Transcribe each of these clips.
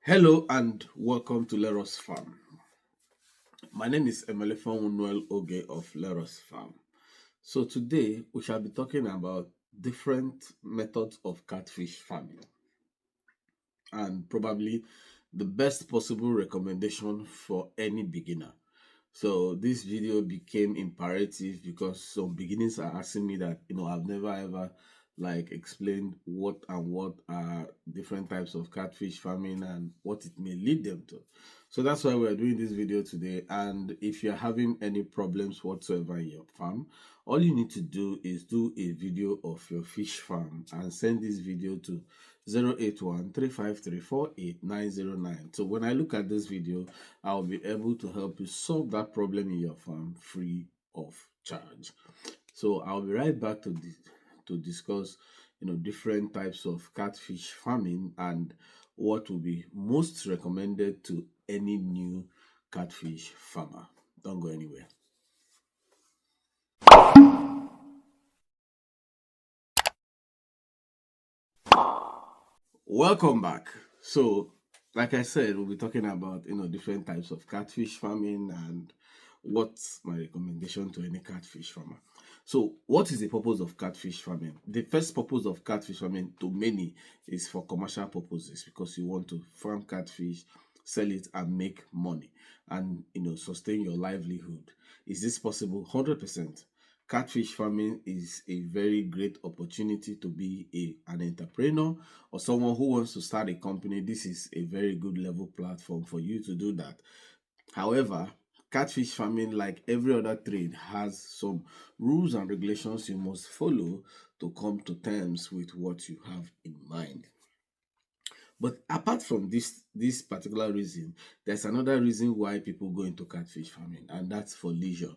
Hello and welcome to Leros Farm. My name is Emelefon Noel Oge of Leros Farm. So today we shall be talking about different methods of catfish farming and probably the best possible recommendation for any beginner. So this video became imperative because some beginners are asking me that I've never ever explained what are different types of catfish farming and what it may lead them to. So that's why we're doing this video today. And if you're having any problems whatsoever in your farm, all you need to do is do a video of your fish farm and send this video to 081-353-48909. So when I look at this video, I'll be able to help you solve that problem in your farm free of charge. So I'll be right back to discuss different types of catfish farming and what will be most recommended to any new catfish farmer. Don't go anywhere. Welcome back. So, like I said, we'll be talking about different types of catfish farming and what's my recommendation to any catfish farmer. So, what is the purpose of catfish farming? The first purpose of catfish farming to many is for commercial purposes because you want to farm catfish, sell it, and make money and sustain your livelihood. Is this possible? 100%. Catfish farming is a very great opportunity to be an entrepreneur or someone who wants to start a company. This is a very good level platform for you to do that. However, catfish farming, like every other trade, has some rules and regulations you must follow to come to terms with what you have in mind. But apart from this particular reason, there's another reason why people go into catfish farming, and that's for leisure.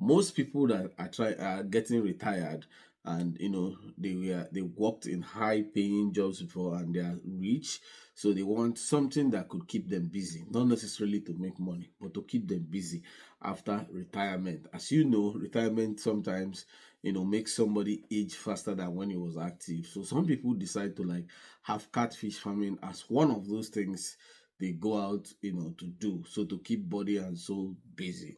Most people that are getting retired and they worked in high paying jobs before and they are rich, so they want something that could keep them busy, not necessarily to make money, but to keep them busy after retirement. As you know, retirement sometimes makes somebody age faster than when he was active. So some people decide to have catfish farming as one of those things they go out to do, so to keep body and soul busy.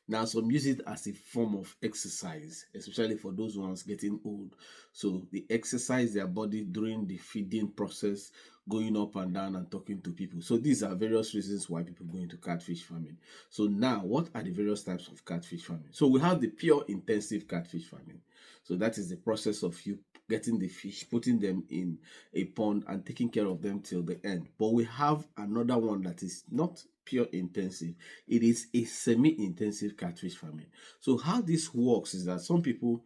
Now, some use it as a form of exercise, especially for those ones getting old. So they exercise their body during the feeding process, going up and down and talking to people. So these are various reasons why people go into catfish farming. So now, what are the various types of catfish farming? So we have the pure intensive catfish farming. So that is the process of you getting the fish, putting them in a pond and taking care of them till the end. But we have another one that is not pure intensive. It is a semi-intensive catfish farming. So how this works is that some people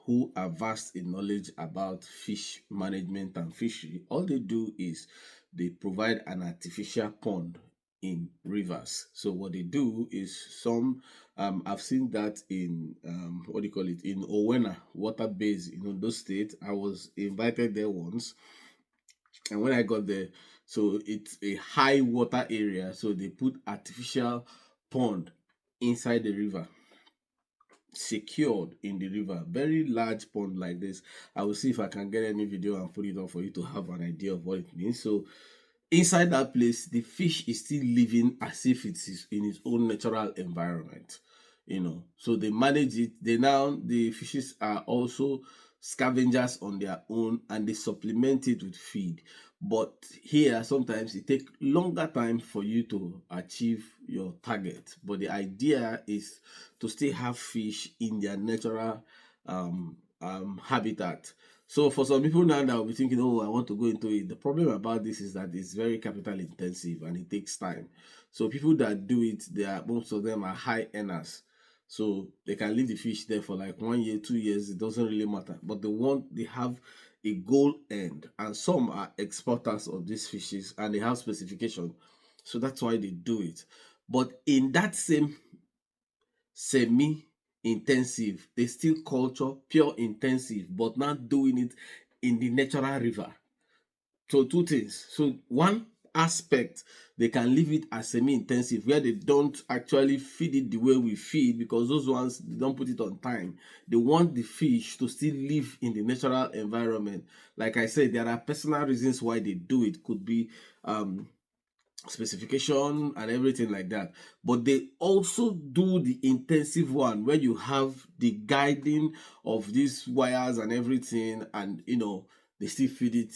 who are vast in knowledge about fish management and fishery, all they do is they provide an artificial pond in rivers. So what they do is I've seen that in what do you call it, in Owena water base in Ondo State. I was invited there once, and when I got there, so it's a high water area, so they put artificial pond inside the river, secured in the river, very large pond like this. I will see if I can get any video and put it on for you to have an idea of what it means. So inside that place, the fish is still living as if it is in its own natural environment. So they manage it. The fishes are also scavengers on their own and they supplement it with feed. But here sometimes it takes longer time for you to achieve your target. But the idea is to still have fish in their natural habitat. So for some people now that will be thinking, oh, I want to go into it. The problem about this is that it's very capital intensive and it takes time. So people that do it, most of them are high earners. So they can leave the fish there for like 1 year, 2 years. It doesn't really matter. But they have a goal end, and some are exporters of these fishes and they have specification. So that's why they do it. But in that same semi-intensive, they still culture pure intensive, but not doing it in the natural river. So two things. So one, aspect, they can leave it as semi-intensive, where they don't actually feed it the way we feed, because those ones, they don't put it on time. They want the fish to still live in the natural environment. Like I said, there are personal reasons why they do it. Could be specification and everything like that, but they also do the intensive one where you have the guiding of these wires and everything, and they still feed it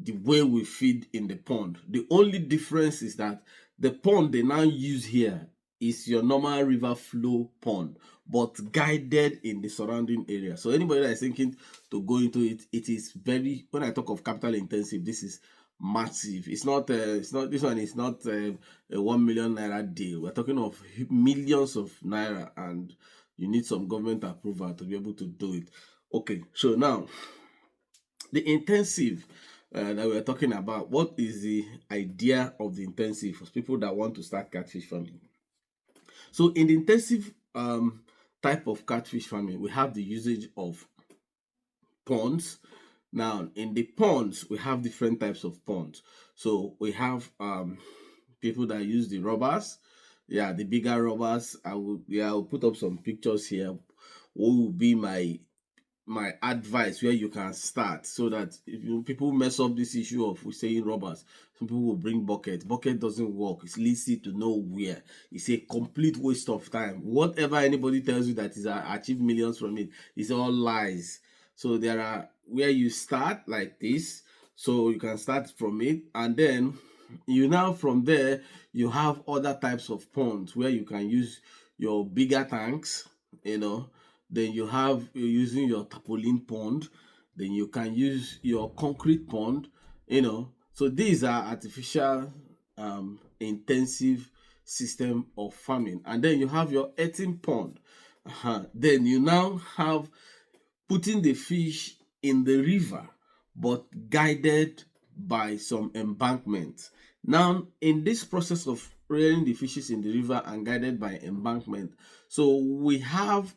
the way we feed in the pond. The only difference is that the pond they now use here is your normal river flow pond, but guided in the surrounding area. So anybody that is thinking to go into it, it is very, when I talk of capital intensive, this is massive. It's not this one is not a 1 million naira deal. We're talking of millions of naira, and you need some government approval to be able to do it. Okay, so now the intensive that we're talking about, what is the idea of the intensive for people that want to start catfish farming? So in the intensive type of catfish farming, we have the usage of ponds. Now, in the ponds, we have different types of ponds. So we have people that use the rubbers, yeah, the bigger rubbers. I'll put up some pictures here. What will be my advice where you can start, so that if people mess up this issue of saying rubbers, some people will bring bucket doesn't work. It's lazy to nowhere. It's a complete waste of time. Whatever anybody tells you that is achieve millions from it, it's all lies. So there are where you start like this, so you can start from it, and then from there you have other types of ponds where you can use your bigger tanks. Then you're using your tarpaulin pond. Then you can use your concrete pond. So these are artificial intensive system of farming. And then you have your earthen pond. Then you now have putting the fish in the river, but guided by some embankment. Now, in this process of rearing the fishes in the river and guided by embankment, so we have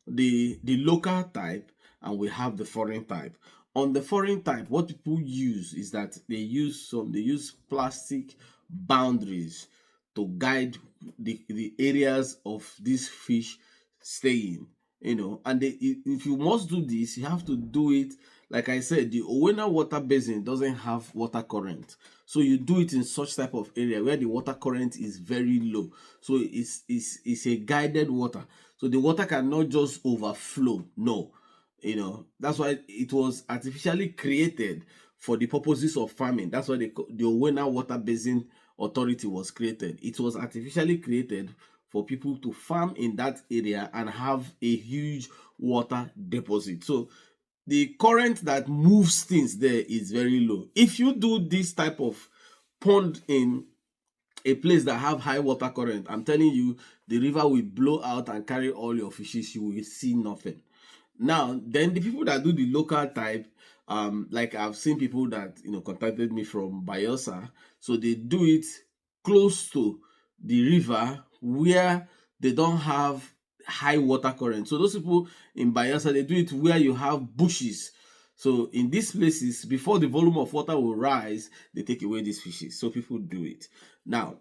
the local type and we have the foreign type. On the foreign type, what people use is that they use plastic boundaries to guide the areas of this fish staying. And if you must do this, you have to do it. Like I said, the Owena water basin doesn't have water current, so you do it in such type of area where the water current is very low. So it's a guided water, so the water cannot just overflow. No, that's why it was artificially created for the purposes of farming. That's why the Owena Water Basin Authority was created. It was artificially created for people to farm in that area and have a huge water deposit. So the current that moves things there is very low. If you do this type of pond in a place that have high water current, I'm telling you, the river will blow out and carry all your fishes. You will see nothing. Now, then the people that do the local type, like I've seen people that contacted me from Bayelsa, so they do it close to the river where they don't have high water current. So those people in Bayelsa, they do it where you have bushes. So in these places, before the volume of water will rise, they take away these fishes. So people do it. Now,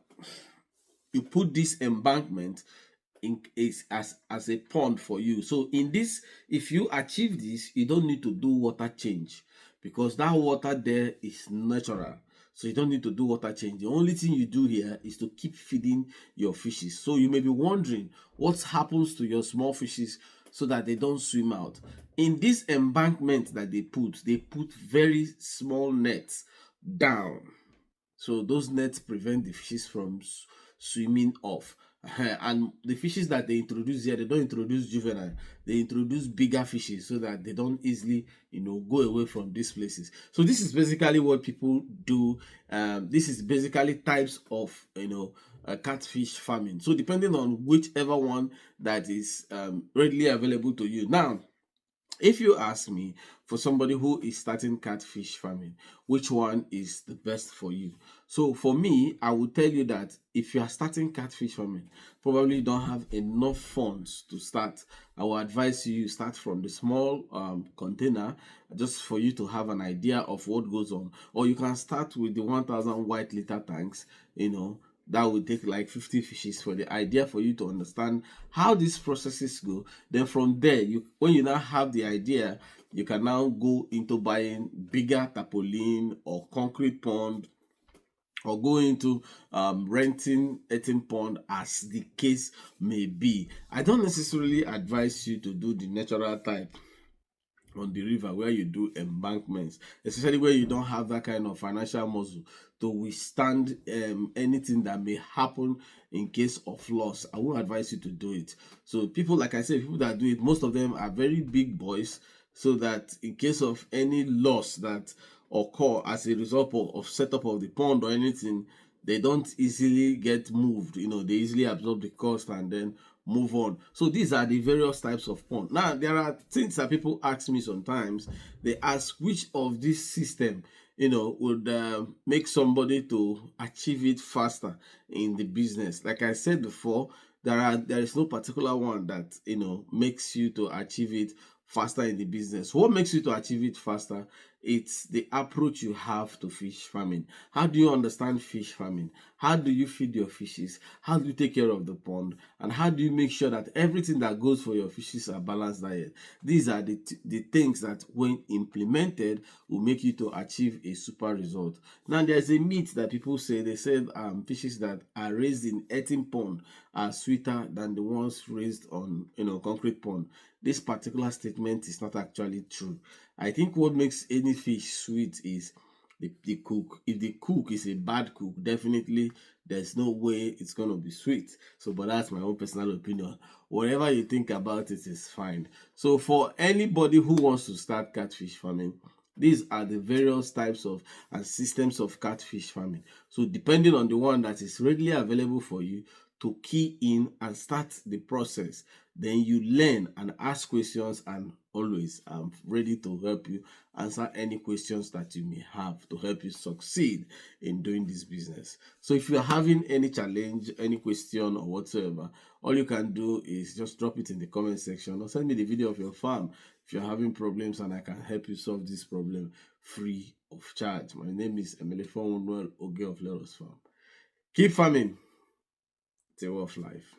you put this embankment as a pond for you. So in this, if you achieve this, you don't need to do water change, because that water there is natural. So you don't need to do water change. The only thing you do here is to keep feeding your fishes. So you may be wondering what happens to your small fishes so that they don't swim out. In this embankment that they put very small nets down. So those nets prevent the fishes from swimming off. And the fishes that they introduce here, they don't introduce juvenile, they introduce bigger fishes so that they don't easily go away from these places. So this is basically what people do. This is basically types of catfish farming. So depending on whichever one that is readily available to you. Now, If you ask me, for somebody who is starting catfish farming, which one is the best for you? So for me, I would tell you that if you are starting catfish farming, probably don't have enough funds to start, I will advise you start from the small container, just for you to have an idea of what goes on. Or you can start with the 1,000 white liter tanks, that would take like 50 fishes for the idea, for you to understand how these processes go. Then from there, when you now have the idea, you can now go into buying bigger tarpaulin or concrete pond, or go into renting 18 pond, as the case may be. I don't necessarily advise you to do the natural type on the river where you do embankments, especially where you don't have that kind of financial muscle to withstand anything that may happen in case of loss. I won't advise you to do it. So people, like I said, people that do it, most of them are very big boys, so that in case of any loss that occur as a result of setup of the pond or anything, they don't easily get moved. They easily absorb the cost and then move on. So these are the various types of pond. Now there are things that people ask me sometimes. They ask which of this system would make somebody to achieve it faster in the business. Like I said before, there is no particular one that makes you to achieve it faster in the business. What makes you to achieve it faster? It's the approach you have to fish farming. How do you understand fish farming? How do you feed your fishes? How do you take care of the pond? And how do you make sure that everything that goes for your fishes are balanced diet? These are the things that, when implemented, will make you to achieve a super result. Now there's a myth that people say. They said fishes that are raised in earthen pond are sweeter than the ones raised on concrete pond. This particular statement is not actually true. I think what makes any fish sweet is the cook. If the cook is a bad cook, definitely there's no way it's gonna be sweet. So, but that's my own personal opinion. Whatever you think about it is fine. So for anybody who wants to start catfish farming, these are the various types of and systems of catfish farming. So depending on the one that is readily available for you, to key in and start the process, then you learn and ask questions, and always I'm ready to help you answer any questions that you may have to help you succeed in doing this business. So if you're having any challenge, any question or whatsoever, all you can do is just drop it in the comment section, or send me the video of your farm if you're having problems, and I can help you solve this problem free of charge. My name is Emelefon Oge of Leros Farm. Keep farming. It's a way of life.